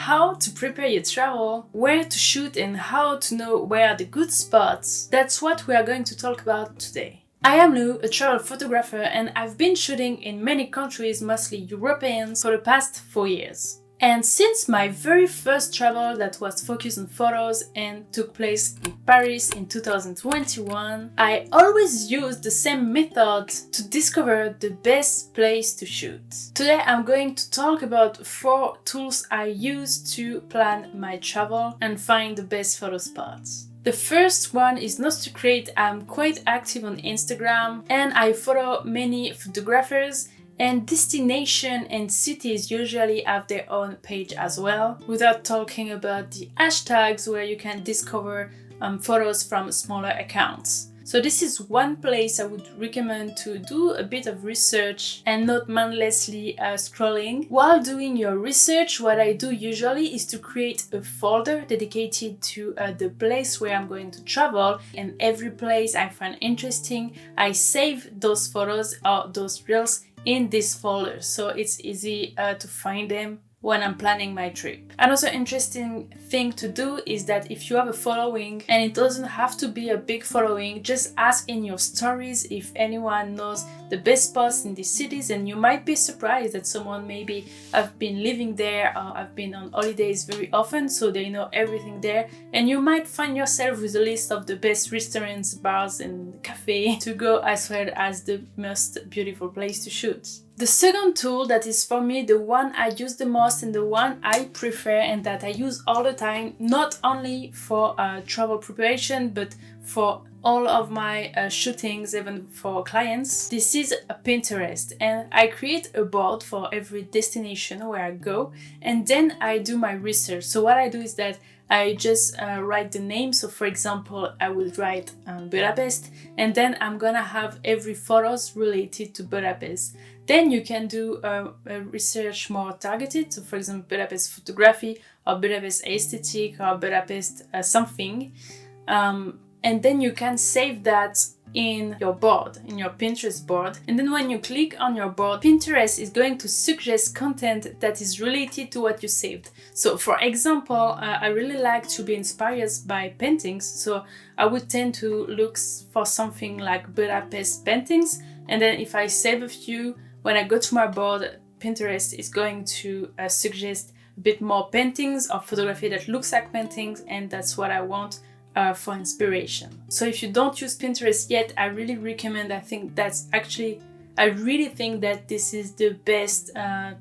how to prepare your travel, where to shoot and how to know where are the good spots. That's what we are going to talk about today. I am Lou, a travel photographer, and I've been shooting in many countries, mostly Europeans, for the past 4 years. And since my very first travel that was focused on photos and took place in Paris in 2021, I always used the same method to discover the best place to shoot. Today I'm going to talk about 4 tools I use to plan my travel and find the best photo spots. The first one is no secret, I'm quite active on Instagram and I follow many photographers, and destination and cities usually have their own page as well, without talking about the hashtags where you can discover photos from smaller accounts. So this is one place I would recommend to do a bit of research and not mindlessly scrolling. While doing your research, what I do usually is to create a folder dedicated to the place where I'm going to travel, and every place I find interesting, I save those photos or those reels in this folder, so it's easy to find them when I'm planning my trip. Another interesting thing to do is that if you have a following, and it doesn't have to be a big following, just ask in your stories if anyone knows the best spots in these cities, and you might be surprised that someone maybe have been living there or have been on holidays very often, so they know everything there, and you might find yourself with a list of the best restaurants, bars and cafes to go, as well as the most beautiful place to shoot. The second tool that is for me the one I use the most and the one I prefer and that I use all the time, not only for travel preparation but for all of my shootings, even for clients. This is a Pinterest, and I create a board for every destination where I go, and then I do my research. So what I do is that I just write the name. So for example, I will write Budapest, and then I'm gonna have every photos related to Budapest. Then you can do a research more targeted. So for example, Budapest photography or Budapest aesthetic or Budapest something. And then you can save that in your board, in your Pinterest board. And then when you click on your board, Pinterest is going to suggest content that is related to what you saved. So for example, I really like to be inspired by paintings. So I would tend to look for something like Budapest paintings. And then if I save a few, when I go to my board, Pinterest is going to suggest a bit more paintings or photography that looks like paintings, and that's what I want for inspiration. So if you don't use Pinterest yet, I really recommend. I really think that this is the best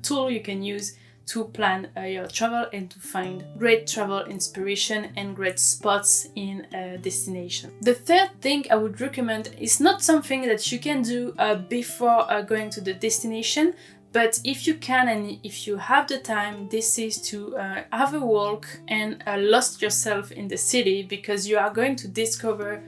tool you can use to plan your travel and to find great travel inspiration and great spots in a destination. The third thing I would recommend is not something that you can do before going to the destination, but if you can and if you have the time, this is to have a walk and lost yourself in the city, because you are going to discover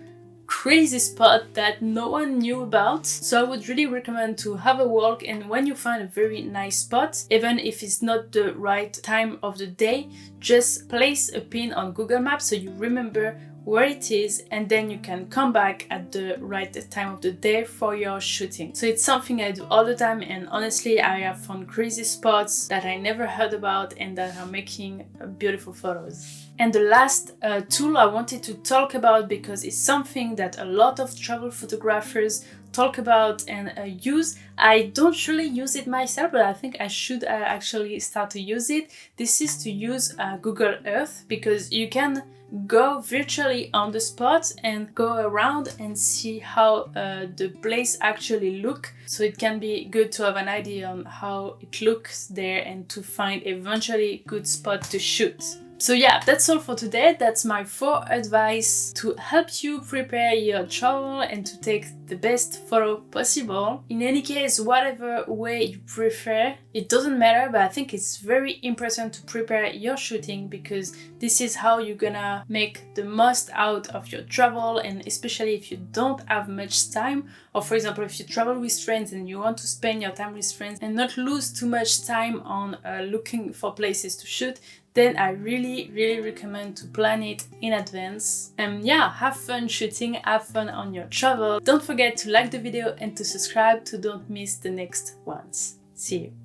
crazy spot that no one knew about. So I would really recommend to have a walk, and when you find a very nice spot, even if it's not the right time of the day, just place a pin on Google Maps so you remember where it is, and then you can come back at the right time of the day for your shooting. So it's something I do all the time, and honestly I have found crazy spots that I never heard about and that are making beautiful photos. And the last tool I wanted to talk about, because it's something that a lot of travel photographers talk about and use. I don't really use it myself, but I think I should actually start to use it. This is to use Google Earth, because you can go virtually on the spot and go around and see how the place actually look. So it can be good to have an idea on how it looks there and to find eventually good spot to shoot. So yeah, that's all for today. That's my 4 advice to help you prepare your travel and to take the best photo possible. In any case, whatever way you prefer, it doesn't matter, but I think it's very important to prepare your shooting, because this is how you're gonna make the most out of your travel, and especially if you don't have much time, or for example, if you travel with friends and you want to spend your time with friends and not lose too much time on looking for places to shoot, then I really recommend to plan it in advance. And yeah, have fun shooting, have fun on your travel. Don't forget to like the video and to subscribe to don't miss the next ones. See you.